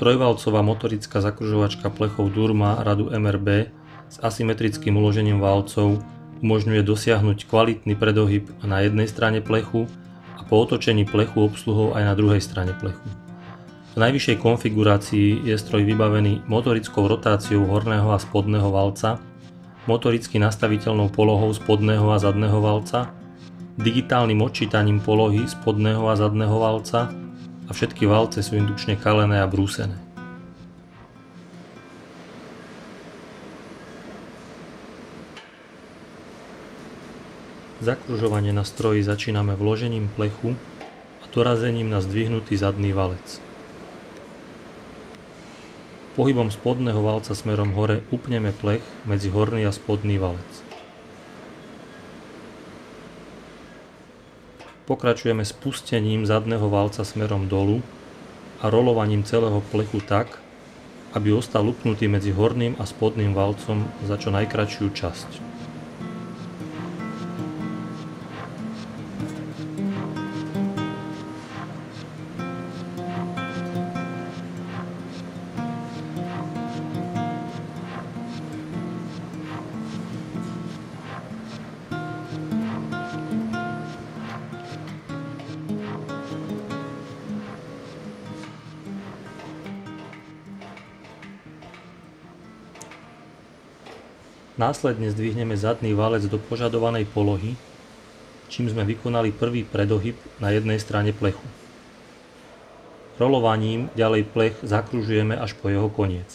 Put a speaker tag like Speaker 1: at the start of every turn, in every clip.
Speaker 1: Trojvalcová motorická zakružovačka plechov Durma radu MRB s asymetrickým uložením valcov umožňuje dosiahnuť kvalitný predohyb na jednej strane plechu a po otočení plechu obsluhou aj na druhej strane plechu. V najvyššej konfigurácii je stroj vybavený motorickou rotáciou horného a spodného valca, motoricky nastaviteľnou polohou spodného a zadného valca, digitálnym odčítaním polohy spodného a zadného valca a všetky valce sú indukčne kalené a brúsené. Zakružovanie na stroji začíname vložením plechu a dorazením na zdvihnutý zadný valec. Pohybom spodného valca smerom hore upneme plech medzi horný a spodný valec. Pokračujeme spustením zadného valca smerom dolu a rolovaním celého plechu tak, aby ostal upnutý medzi horným a spodným valcom za čo najkratšiu časť. Následne zdvihneme zadný valec do požadovanej polohy, čím sme vykonali prvý predohyb na jednej strane plechu. Rolovaním ďalej plech zakružujeme až po jeho koniec.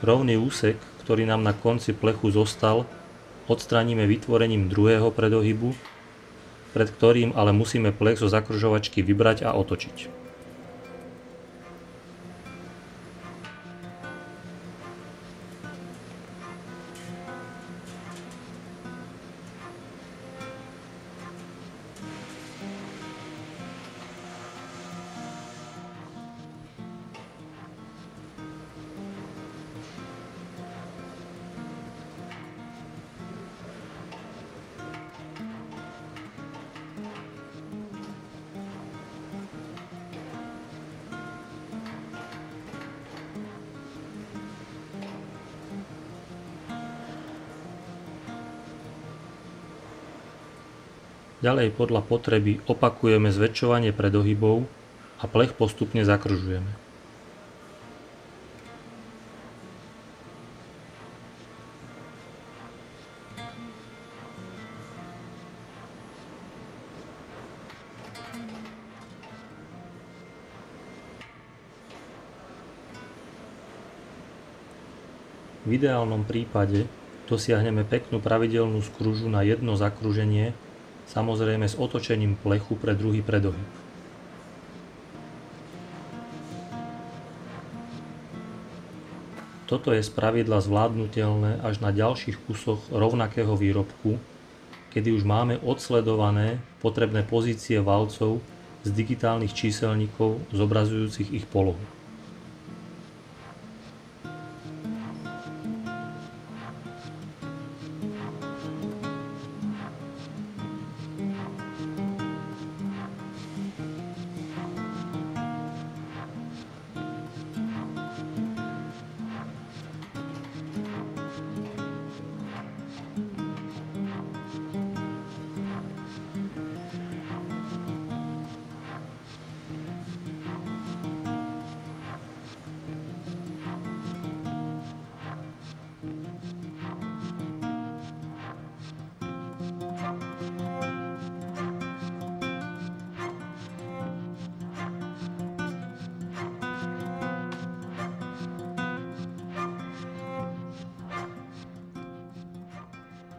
Speaker 1: Rovný úsek, ktorý nám na konci plechu zostal, odstránime vytvorením druhého predohybu, pred ktorým ale musíme plech zo zakružovačky vybrať a otočiť. Ďalej podľa potreby opakujeme zväčšovanie predohybov a plech postupne zakružujeme. V ideálnom prípade dosiahneme peknú pravidelnú skružu na jedno zakruženie, samozrejme s otočením plechu pre druhý predohyb. Toto je spravidla zvládnutelné až na ďalších kusoch rovnakého výrobku, kedy už máme odsledované potrebné pozície valcov z digitálnych číselníkov zobrazujúcich ich polohu.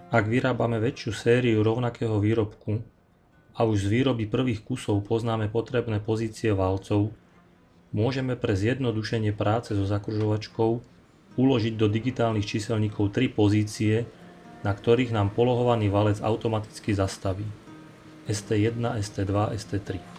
Speaker 1: Ak vyrábame väčšiu sériu rovnakého výrobku a už z výroby prvých kusov poznáme potrebné pozície valcov, môžeme pre zjednodušenie práce so zakružovačkou uložiť do digitálnych číselníkov 3 pozície, na ktorých nám polohovaný valec automaticky zastaví. ST1, ST2, ST3.